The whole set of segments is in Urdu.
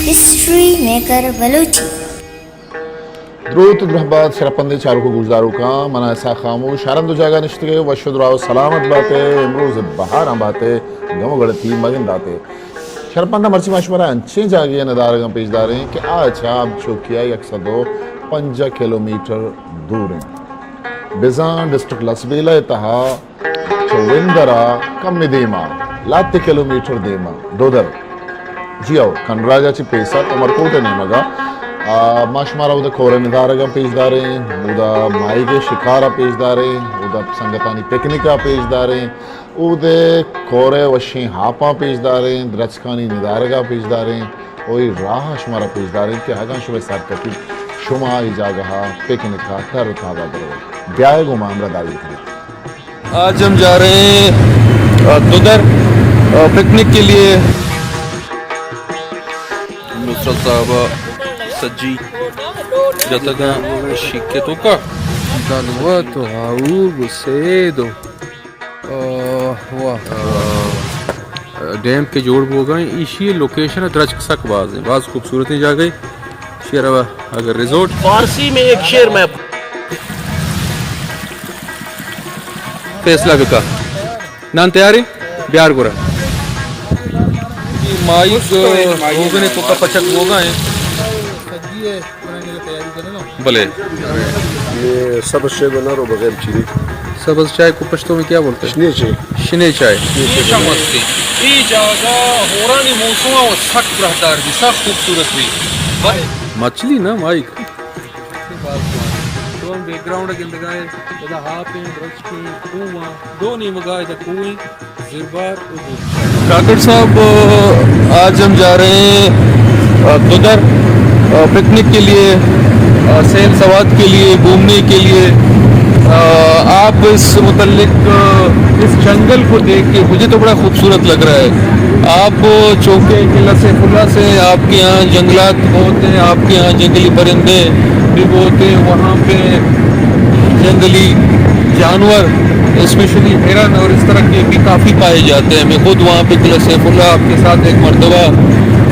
History Maker Baluchi. درود درحبات شرپنده چارکو گزارو کا منا ایسا خاموش شارند جاگا نشتگے وشد راو سلامت باتے امروز بہار باتے گم گڑتی مگن داتے شرپندہ مرچی مشورہ انچیں جاگے ندارگاں پیش داریں کہ آج آپ چوکیا 105 کلومیٹر دور ہیں بیزان ڈسٹرکٹ لسبیلہ اتہا چوندرہ کم دیما لاتی کلومیٹر دیما دودر جی آو کنراجہ چی پیسا تمرکوٹے نیمگا ماشمارا اودا کورے ندارگا پیش داریں اودا مائی کے شکارا پیش داریں اودا سنگتانی پکنکا پیش داریں اودا کورے وشیں ہاپا پیش داریں درچکانی ندارگا پیش داریں اوی راہ شمارا پیش داریں کہ ہگاں شوے سارکتی شما ای جاگہا پکنکا تر تازہ درو بیائے گو معاملہ داری کریں. آج ہم جا رہے ہیں دودر پکنک کے لیے. نصرت صاحبہ سجی جتگا شیکے تو کا دلواتو هاوب سیدو ڈیم کے جوڑ ہو گئے. اسی لوکیشن ہے درچک سک باز ہے بعض خوبصورتی جا گئی شیرہ اگر ریزورٹ فارسی میں ایک شعر میں فیصلہ بکا نان تیاری بیار گورا مائک ہوگنے تو کا پچک ہو گئے بلے. یہ سبز چائے بنا رہو بغیر چینی. سبز چائے کو پشتوں میں کیا بولتے ہیں؟ شنے چائے. شنے چائے. یہ جگہ ہورانی موسمہ و سخت رہدار بھی سخت خوبصورت بھی مچھلی نا مائک تو ہم بیک گراؤنڈ کے اندگائے دا ہاپیں درچکیں کوئاں دونی مگائے دا کوئیں زربار کاکڑ صاحب آج ہم جا رہے ہیں دودر پکنک کے لیے سیل سواد کے لیے گھومنے کے لیے. آپ اس متعلق اس جنگل کو دیکھ کے مجھے تو بڑا خوبصورت لگ رہا ہے. آپ چوکے قلعہ سے کھلا سے آپ کے یہاں جنگلات بہت ہیں آپ کے یہاں جنگلی پرندے بھی بہت ہیں وہاں پہ جنگلی جانور اسپیشلی ہرن اور اس طرح کے بھی کافی پائے جاتے ہیں. میں خود وہاں پہ قلعہ سیف اللہ آپ کے ساتھ ایک مرتبہ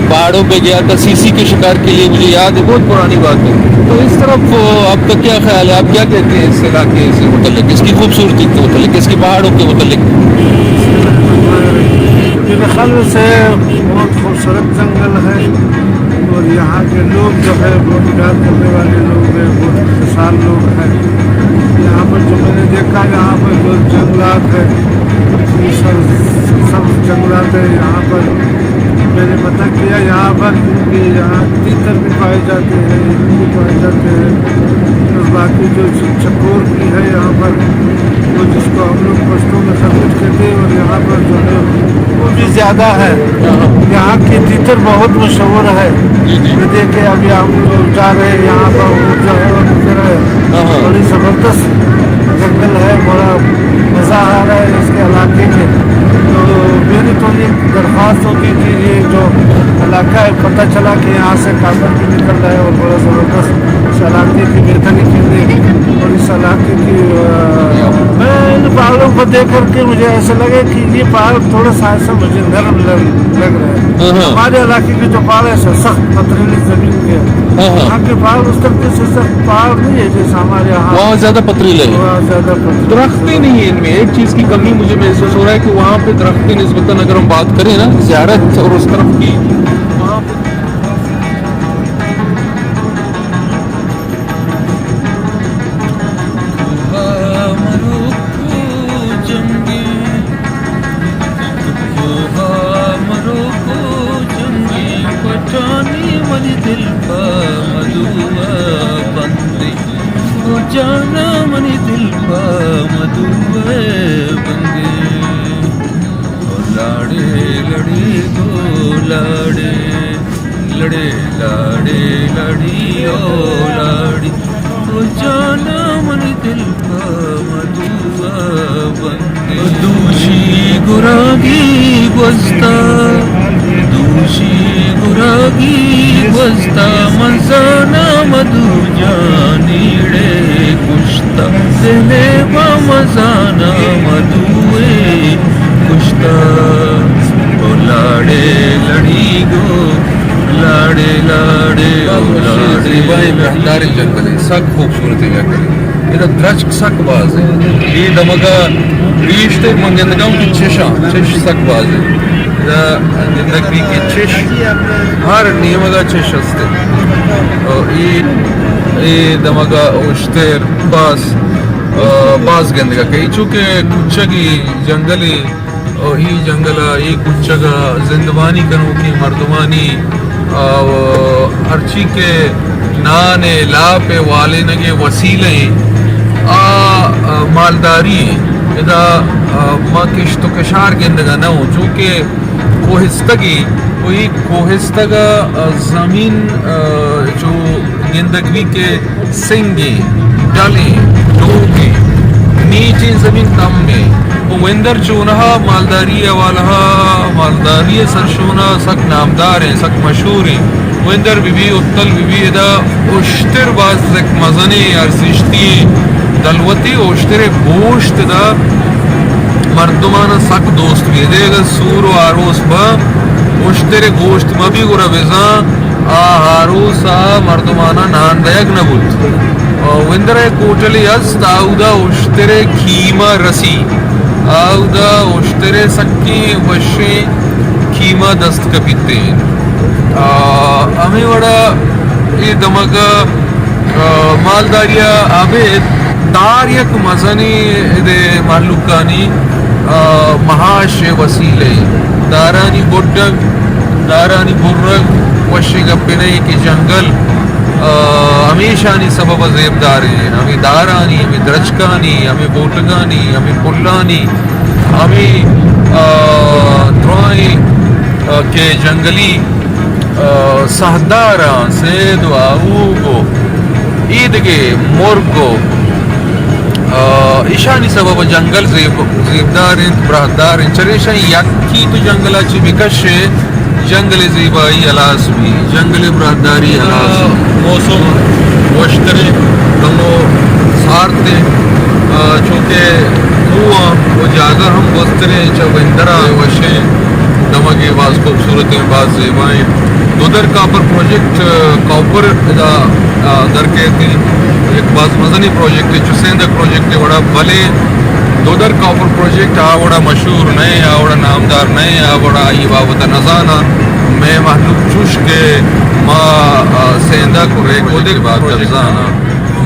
پہاڑوں پہ گیا تھا سیسی کے شکار کے لیے مجھے یاد ہے بہت پرانی بات ہے. تو اس طرف آپ کا کیا خیال ہے آپ کیا کہتے ہیں اس علاقے سے متعلق اس کی خوبصورتی کے متعلق اس کے پہاڑوں کے متعلق؟ میرے خیال سے بہت خوبصورت جنگل ہے اور یہاں کے لوگ جو ہے بہت پیار کرنے والے لوگ ہیں بہت خوشحال لوگ ہیں. یہاں پر جو میں نے دیکھا یہاں پر جو جنگلات ہیں سب جنگلات ہیں. یہاں پر میں نے پتہ کیا یہاں پر کہ یہاں تیتر بھی پائے جاتے ہیں بھی پائے جاتے ہیں اور باقی جو چکور بھی ہے یہاں پر وہ جس کو ہم لوگ پشتوں میں خرگوش کہتے ہیں اور یہاں پر جو ہے وہ بھی زیادہ ہے. یہاں کی تیتر بہت مشہور ہے. میں دیکھے ابھی ہم لوگ جا رہے ہیں یہاں پر وہ جو ہے وہ نظر ہے بڑی زبردست جنگل ہے بڑا مزہ آ رہا ہے اس کے علاقے میں. تو میری تو یہ درخواست ہوتی تھی یہ جو علاقہ ہے پتہ چلا کہ یہاں سے کاغذ بھی نکل رہا ہے اور بڑا زبردست اس علاقے کی بہتری کے لیے اور اس علاقے کی میں ان پہاڑوں کو دیکھ کر کے مجھے ایسا لگے کہ یہ پہاڑ تھوڑا سا ایسا مجھے نرم لگ رہا ہے. ہمارے علاقے کے جو پہاڑ ہے سخت پتھریلی زمین کے وہاں کے پہاڑ اس طرح سے سخت پہاڑ نہیں ہے جیسے ہمارے یہاں وہاں زیادہ پتریلے ہیں وہاں زیادہ درخت ہی نہیں ہے ان میں. ایک چیز کی کمی مجھے محسوس ہو رہا ہے کہ وہاں پہ درخت کی نسبتاً اگر ہم بات کریں نا زیارت اور اس طرف کی وہاں پہ جانا منی دل پا مدوے بندے اور لاڑے لڑی گو لاڑے لڑے لاڑے لڑی او لاڑی او جانا منی دل پا مدوے بندے دوشی گراگی گوستا دوشی گراگی گوستا مزانا مدو جانیڑے کشتا دلے با مزانا مدوے کشتا او لاڑے لڑی گو لاڑے لاڑے لاڑے لاڑے بہتار جنگل ہے سک خوبصورت ہے یہ درچ سک باز ہے یہ دمگا بیشتے منگندگاؤں کی چش سک باز ہے زندگی کی چش ہر نیمگا چش ہستے یہ دمگا اوشتر باز گندگا کئی چونکہ کچھگی جنگلی ہی جنگلا یہ کچھگا زندوانی کنو کی مردمانی ہرچی کے نانے لا پہ والے نگے وسیلے مالداری ادا ما کشت و کشار گندگا نہ ہو چونکہ کوہستگی کوئی کوہستگا زمین جو گندگی کے سنگیں ڈالیں ڈوگے نیچے زمین کم میں ویندر چونہا مالداری والہا مالداری سرشونا سک نامدار ہیں سک مشہور ہیں ویندر بی اتل بی دا اشتر باز تک مزنی ارسشتی دلوتی اشتر گوشت دا مردمان سک دوست بھی دے گا سور و آروس با اشتر گوشت ما بھی گرا بزان آروسا مردمانا نان دیگ نبود ویندر کوٹلی از داودا اشتر کھیما رسی آودا اشتر سکی وشی کھیما دست کپیتے ہمیں وڑا یہ دمگا مالداریا آبید دار یک مزنی دے معلوکانی مہاش وسیلے دارانی گڈگ دارانی برگ وشی گپنے کی جنگل ہمیشانی سبب زیب داریں ہمیں دارانی ہمیں درچکانی ہمیں بوٹگانی ہمیں پلانی ہمیں دروائیں کے جنگلی سہداران سید و آوگو عیدگے مرگو ایشانی سبب جنگل زیبداریں برہداریں چریشاں یکی تو جنگلہ چی بکشے جنگل زیبائی علاس بھی جنگل براداری علاس موسم وشترے دمو سارتے چونکہ ہوا وہ جاگہ ہم گسترے چوندرہ وشے دمگے بعض خوبصورتیں بعض زیبائیں دودر کاپر پروجیکٹ کاپر در کہتی ایک بعض مزنی پروجیکٹ ہے چسیندک پروجیکٹ ہے بڑا بھلے دودر کاپر پروجیکٹ آوڑا مشہور نئے آوڑا نامدار نئے آوڑا آئی بابتا نزانا میں محلوب چوش کے ماں سیندہ کو ریکودے بات کرزانا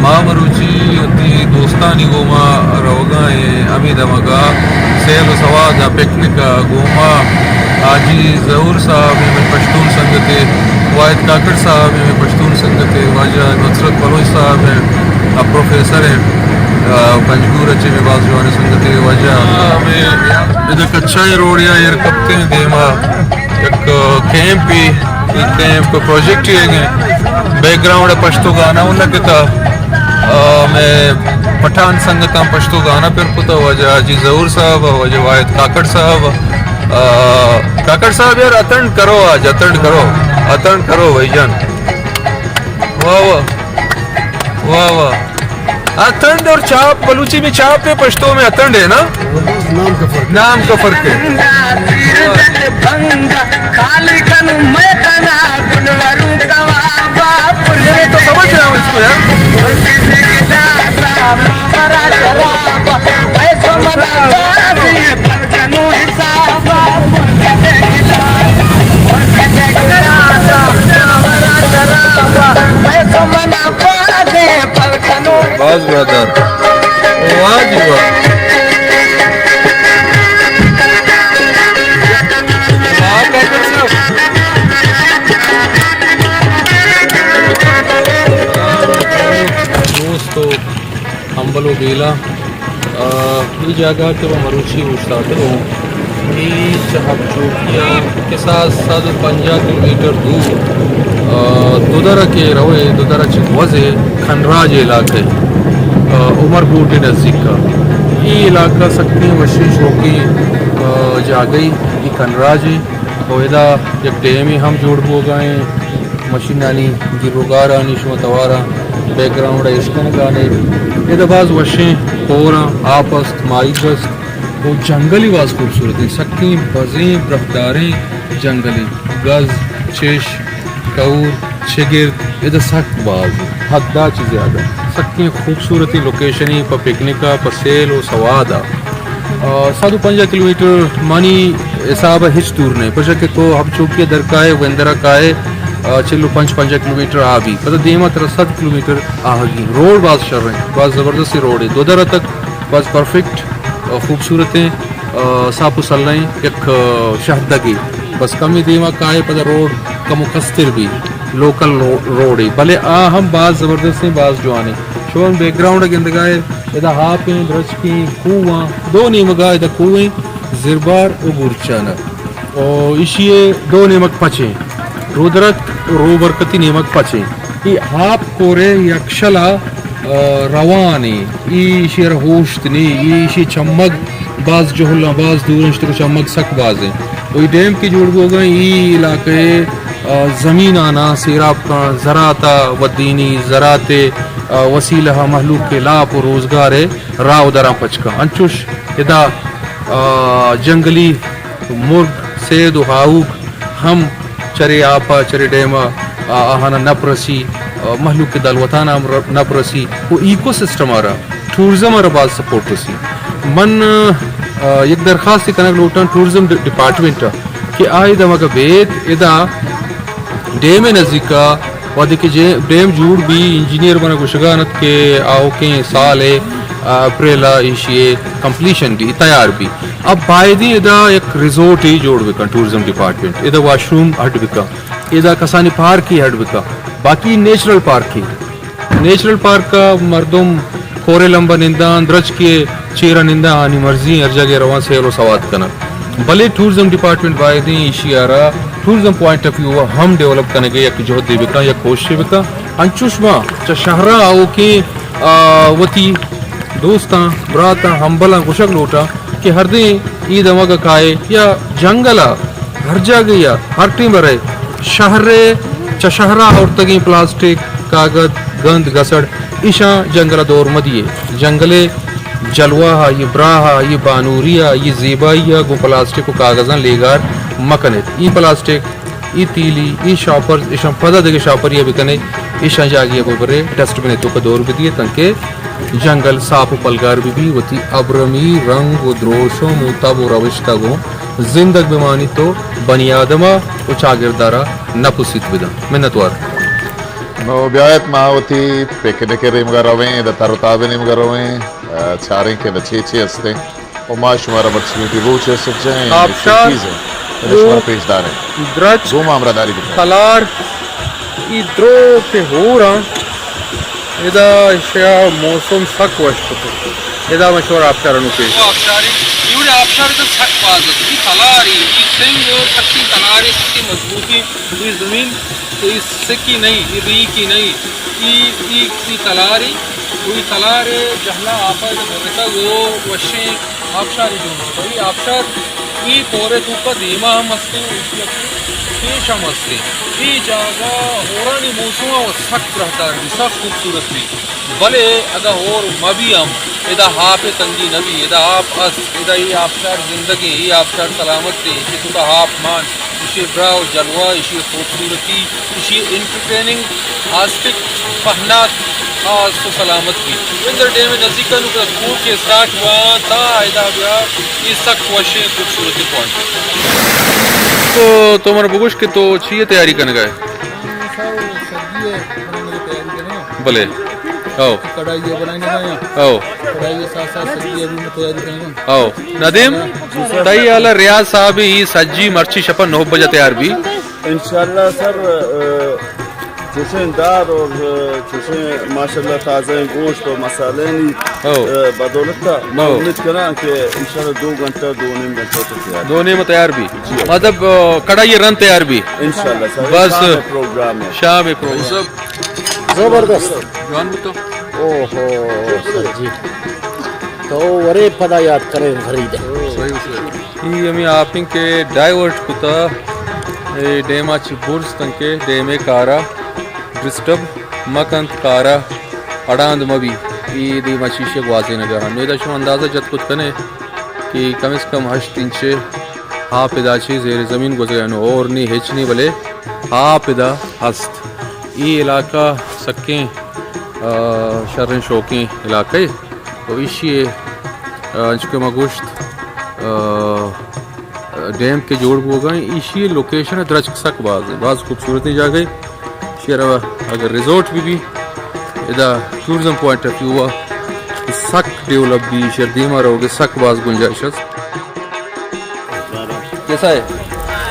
ماں مروچی تی دوستانی گوما روگائیں امید مگا سیل و سوادہ پکنکا گوما آجی ظہور صاحب میں پشتون سنگتے واحد کاکڑ صاحب میں پشتون سنگتے واجہ نصرت بلوچ صاحب ہیں پروفیسر ہیں پنجگور اچھے میں باز جوانے سنگتے وجہ ہمیں ادھا کچھائی روڑیا یہ رکھتے ہیں دیما ایک کیمپ بھی کیمپ کو پروجیکٹ ہی گئے بیک گراؤنڈ پشتو گانا ہوں لگتا میں پٹھان سنگتا پشتو گانا پھر پتا وجہ آجی ظہور صاحب وجہ واحد کاکڑ صاحب یار اتنڈ کرو آج اتنڈ کرو بھائی جان واہ واہ واہ واہ اتنڈ اور چاپ بلوچی میں چاپ ہے پشتو میں اتنڈ ہے نا نام کا فرق ہے تو سمجھ رہا ہوں اس کو یار باز برادر واہ جی واہ دوستو ہمبلو بیلا یہ جگہ کے وہ مروچی استاد ہوں یہ چہب چوکیا کے ساتھ 150 کلومیٹر دور دودرہ کے روئے دودرہ چکوزے کھنراج علاقے عمر کوٹے نزدیک کا یہ علاقہ سکتے وشیش ہو کی جا گئی یہ کھنراج ہے ویدہ ایک ڈیم ہم جوڑ ہو گئے مشینانی گروگارہ نشمتوارہ بیک گراؤنڈ اشکن گانے یہ دباز وشیں پورا آپست مائیگست وہ جنگلی واز خوبصورت ہے سکیں بزیں برفداریں جنگلی گز چش کور شگرد ادھر سخت باز حدہ چیز زیادہ سکی خوبصورتی لوکیشنی پا پکنکا پا سیل و سوادا 150 کلومیٹر مانی حساب ہچ دور نہیں پشا کہ تو ہم چوکی درکائے ویندرہ کائے 50 کلومیٹر آبی پتہ دیما ترہ 100 کلومیٹر آگی روڈ باز شر رہے ہیں باز زبردستی روڈ ہے 2 درہ تک باز پرفیکٹ خوبصورتیں ساپو سلائیں ایک شہدگی بس کمی دیما کائے پتہ روڈ کا مقصر بھی لوکل روڈ ہے بلے ہم باز زبردست ہیں باز جوانے شون بیک گراؤنڈ کے اندگائے ادھا ہاپیں درچکیں کوواں 2 نیمگاہ ادھا کوئیں زربار و گورچانا اور اشیے 2 نیمک پچیں رودرک رو برکتی نیمک پچیں یہ ہاپ کورے یکشلا روانی ای شیر ہوشتنی ای شی چمگ باز جوہلا باز دورنشت کو چمگ سک باز ہیں وہی ڈیم کی جوڑ گو گئے ای علاقے زمین آنا سیراب کا زراعتا ودینی زراعت وسیلہ محلوق کے لاپ و روزگار راو درا پچکا انچوش ادا جنگلی مرگ سید و ہاؤک ہم چرے آپا چرے ڈیما آہانا نپرسی محلوق کے دلوتانا نپرسی وہ ایکو سسٹم آ رہا ٹورزم آ رہا بعض سپورٹ رسی من یک درخواست کنک لوٹان ٹورزم ڈپارٹمنٹ کہ آئی دمہ کا بیت ادا ڈیم نزدیکا وادی کے ڈیم جوڑ بھی انجینئر بنا گشگانت کے آؤ کے سال اپریل ایشیے کمپلیشن بھی تیار بھی اب باعدی ادا ایک ریزورٹ ہی جوڑ بکا ٹورزم ڈپارٹمنٹ ادا واش روم ہٹ بکا ادا کسانی پارک ہی ہٹ بکا باقی نیچرل پارک ہی نیچرل پارک کا مردم کھورے لمبا نندان درج کے چیرہ نندہ آنی مرضی ہر جگہ روان سیر و سواد کنا بلے ٹورزم ڈپارٹمنٹ باعدی ایشی آرہا ٹورزم پوائنٹ آف ویو ہم ڈیولپ کرنے گئے یک جہد دے بکا یا کوشش بکا انچوشما چا شہرہ آؤ کے وطی دوستاں براتاں ہمبلاں گشک لوٹا کہ ہر دیں عید امگا کائے یا جنگلہ ہر جگہ یا ہر ٹیم برے شہر چا شہرہ اور تگیں پلاسٹک کاغذ گند گسڑ ایشاں جنگلہ دور مدیے جنگلے جلوہ یہ براہ یہ بانوریہ یہ زیبائیہ گو پلاسٹک و کاغذاں لیگار مکنت ای پلاسٹک ای تیلی ای شاپر ایشاں پدہ دے شاپر یہ بکنے ایشاں جاگیا برے ڈسٹ بنے تو کا دور بھی دیے تنکہ جنگل صاف و پلگار بھی وتی ابرمی رنگ و دروش و موتاب و روشتہ گو زندگ بمانی تو بنی آدمہ و چاگردارا نپسیت بدا منتوار نو بیایت ماوتی پیکنکے ریم گا رویں دا تارتابے نیم گا رویں چاریں کے نچے چے ہستے اور ما شمارا بچنی کی روچے سچیں آبشار شمارا پیش دار ہیں درج دو معامرہ داری بکر تلار ای درو کے ہو رہا ادا اشیاء موسم سک وشت ادا مشور آبشارنو پیش آبشاری یوڑے آبشار دا سک بازت ای تلاری ای سنگ اور کشی تلاری سکی مضبوطی ای زمین تو ای سکی نہیں ای ریکی نہیں ای تلاری کوئی تلارے جہلا آپا دا بھرتا گو وشیں آبشاری جو ای آبشار ای پورے توپا دیما ہم ہستے پیش ہم ہستے ای جاگا ہورانی موسمہ و سخت رہتا ہے سخت خوبصورت بھی بلے ادا ہور مبی ہم ادا ہاپ تنگی نبی ادا آپ اس ادا ای آبشار زندگی ای آبشار سلامت دے اسی تو کا ہاپ مان اسی براو جلوہ اسی خوبصورتی اسی انٹرٹیننگ آسٹک پہنات خاص تو سلامت کی وندر ڈیم نزدیکا نو کا خوب کے ساٹھ وان تا ایدہ بیا اس سک وشے خوبصورتی پوائنٹ تو تمہارا بگوش کے تو چیئے تیاری کرنے گئے بلے آو آو آو ندیم تائی آلہ ریاض صاحب ہی سجی مرچی شپا 9 بجے تیار بھی انشاءاللہ سر چوشیں دار اور چوشیں ماشاءاللہ تازہ گوشت اور مسالے نہیں بدولت تھا میں امید کرا کہ انشاءاللہ 2 گھنٹہ 2.5 گھنٹہ تیار 2 تیار بھی مطلب کڑائی رن تیار بھی انشاءاللہ سر بس پروگرام ہے شام پروگرام زبردست جوان بھی تو اوہو سر جی تو ورے پدا یاد کریں خرید یہ ہمیں آپ کے ڈائیورٹ کتا ڈیما چی برز تنکے ڈیمے کارا ڈسٹرب مکنت کارا اڑاند مبی یہ دیما چیشے واضح نگاہ نیدہ شما اندازہ جت کت کنے کہ کم از کم 8 انچے پیداشی زیر زمین گزرے اور نہیں ہچنی بلے پیدا ہست یہ علاقہ سکیں شرن شوقیں علاقے تو اسی چکے مگوشت ڈیم کے جوڑ ہو گئے اسی لوکیشن درج سک بعض خوبصورتی جا گئی شیر اگر ریزورٹ بھی ادا ٹورزم پوائنٹ آف ویو ہوا سک ڈیولپ بھی شیر دیما رہو گے سک بعض گنجائش کیسا ہے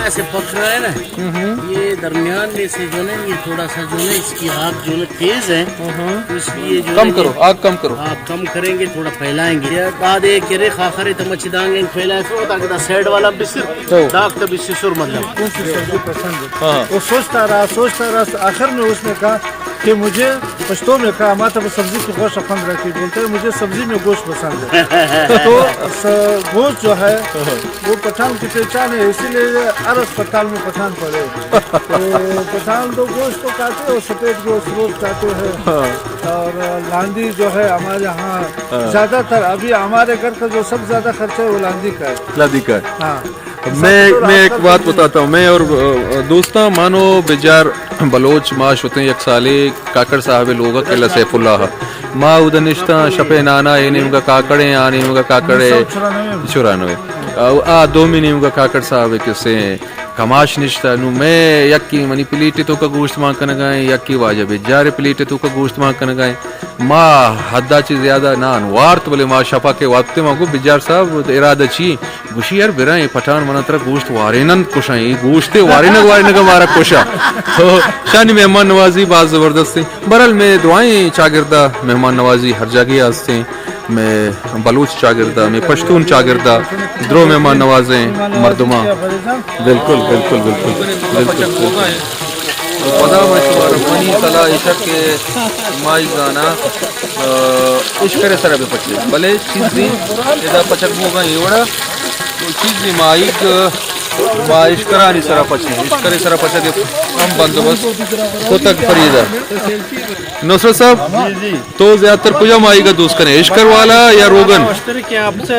ایسے پک رہا ہے نا یہ درمیان میں سے جو ہے یہ تھوڑا سا جو ہے اس کی آگ جو ہے تیز ہے اس لیے جو کم کرو آگ کم کرو آگ کم کریں گے تھوڑا پھیلائیں گے بعد ایک کرے خاخرے تو مچھی دانگیں پھیلائیں سو تاکہ دا سیڈ والا بسر داغ تا بسی سر مطلب سبزی پسند ہے وہ سوچتا رہا آخر میں اس نے کہا کہ مجھے پشتوں میں کہا ہمارا وہ سبزی کی گوشت پسند رہتی بولتے ہیں مجھے سبزی میں گوشت پسند ہے تو گوشت جو ہے وہ پٹھان کی پہچان ہے اسی لیے ہر اسپتال میں پٹھان پڑے پٹھان تو گوشت تو کھاتے اور سفید گوشت روز کھاتے ہیں اور لاندی جو ہے ہمارے یہاں زیادہ تر ابھی ہمارے گھر کا جو سب زیادہ خرچہ ہے وہ لاندی کا ہے لادی کا ہاں میں ایک بات بتاتا ہوں میں اور دوستاں مانو بیجار بلوچ معاش ہوتے ہیں یک سالے کاکڑ صاحب لوگا قلعہ سیف اللہ ماں ادنشتہ شپے نانا اے نیم کا کاکڑے آ نیم کا کاکڑے 94 دو می نیم کا کاکڑ صاحب کسے کماش نشتا نو میں یکی منی پلیٹی تو کا گوشت ماں کن گائیں یکی واجب جارے پلیٹی تو کا گوشت ماں کن گائیں ماں حدہ چی زیادہ نان وارت بلے ماں شپا کے وقت ماں کو بجار صاحب ارادہ چی گوشی یار برائیں پٹھان منا ترہ گوشت وارینن کشائیں گوشتے وارینگ مارا کشا شانی مہمان نوازی بعض زبردست ہیں برحال میں دعائیں چاگردہ مہمان نوازی ہر جگہ آستے میں بلوچ چاگردہ میں پشتون چاگردہ درو مہمان نوازیں مردماں بالکل بالکل بالکل خدا مشوار منی صلاح عشق کے مائی زانا عشق کرے سر پہ پچے بلے چیز دی ادا پچک موگا ایوڑا چیز دی مائک عشق کرانی سرا پچے عشق کرے سرا پچے دے ہم بندوبست تو تک فریدہ نصرت صاحب تو زیادہ تر کجا مائی کا دوست کریں عشق والا یا روگن کہ آپ سے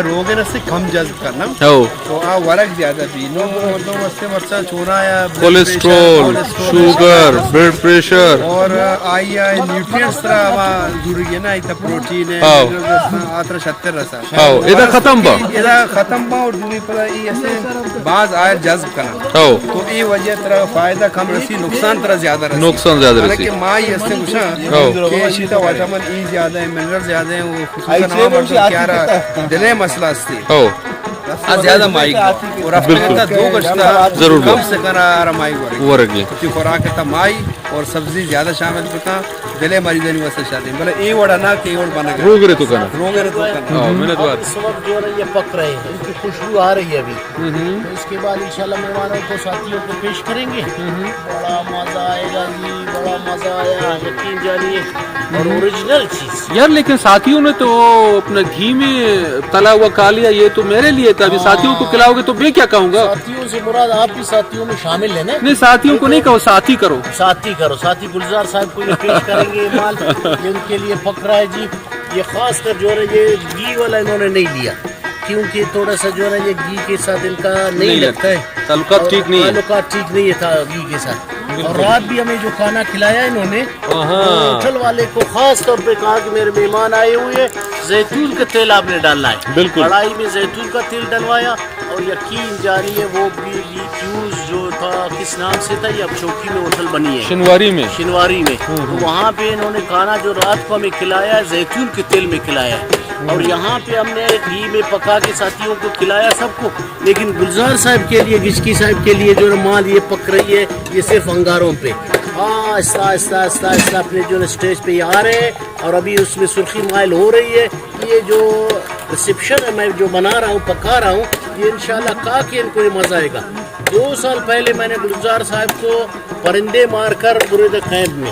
روگن سے کم جذب کرنا تو ورق زیادہ بھی نو مستے مرچا چونا یا کولیسٹرول شوگر بلڈ پریشر اور آئی نیوٹریئنٹس طرح ضروری ہے نا ایتا پروٹین ہے آتر 76 رسا ادھا ختم با ادھا ختم با اور دوری پر ایسے بعض آئر جذب کرنا تو ای وجہ طرح فائدہ کم رسی نقصان طرح زیادہ رسی نقصان زیادہ رسی حالانکہ مائی اس سے کچھا کہ شیطہ ویٹامن ای زیادہ ہے منرل زیادہ ہیں وہ خصوصاً عام اور کیارا دلے مسئلہ استے زیادہ مائی اور اپنے دو گشتہ کم سے کرا مائی ورگی کی خوراک تا مائی اور سبزی زیادہ شامل کرتا دلے مریض نہیں واسطے شادی بلے ای وڑا نہ کہ ای وڑ بنا گیا روگرے تو کنا روگرے تو کنا محنت بات اس وقت جو ہے یہ پک رہے ہیں ان کی خوشبو آ رہی ہے ابھی تو اس کے بعد انشاءاللہ مہمانوں کو ساتھیوں کو پیش کریں گے بڑا مزہ آئے گا جی بڑا مزہ آیا یقین جانیے اور اوریجنل چیز یار لیکن ساتھیوں نے تو اپنا گھی میں تلا ہوا کھا لیا یہ تو میرے لیے تھا ابھی ساتھیوں کو کھلاؤ گے تو میں کیا کہوں گا ساتھیوں سے مراد آپ بھی ساتھیوں میں شامل ہیں نا نہیں ساتھیوں کو نہیں کہو ساتھی کرو ساتھی کرو ساتھی گلزار صاحب کو یہ پیش کریں گے مال یہ ان کے لیے پک رہا ہے جی یہ خاص کر جو ہے یہ گھی والا انہوں نے نہیں لیا کیونکہ تھوڑا سا جو ہے یہ گھی کے ساتھ ان کا نہیں لگتا ہے تعلقات ٹھیک نہیں ہے تعلقات ٹھیک نہیں ہے تھا گھی کے ساتھ اور رات بھی ہمیں جو کھانا کھلایا انہوں نے ہوٹل والے کو خاص طور پہ کہا کہ میرے مہمان آئے ہوئے زیتون کا تیل آپ نے ڈالنا ہے بالکل کڑھائی میں زیتون کا تیل ڈلوایا اور یقین جاری ہے وہ بھی فیوز جو تھا کس نام سے تھا یہ اب چوکی میں ہوٹل بنی ہے شنواری میں تو وہاں پہ انہوں نے کھانا جو رات کو ہمیں کھلایا ہے زیتون کے تیل میں کھلایا ہے اور یہاں پہ ہم نے گھی میں پکا کے ساتھیوں کو کھلایا سب کو لیکن گلزار صاحب کے لیے گچکی صاحب کے لیے جو مال یہ پک رہی ہے یہ صرف انگاروں پہ آہستہ آہستہ آہستہ آہستہ اپنے جو اسٹیج پہ یہ آ رہے ہیں اور ابھی اس میں سرخی مائل ہو رہی ہے یہ جو ریسیپشن ہے میں جو بنا رہا ہوں پکا رہا ہوں یہ انشاءاللہ کھا کے ان کو یہ مزہ آئے گا 2 سال پہلے میں نے گلزار صاحب کو پرندے مار کر برید قید میں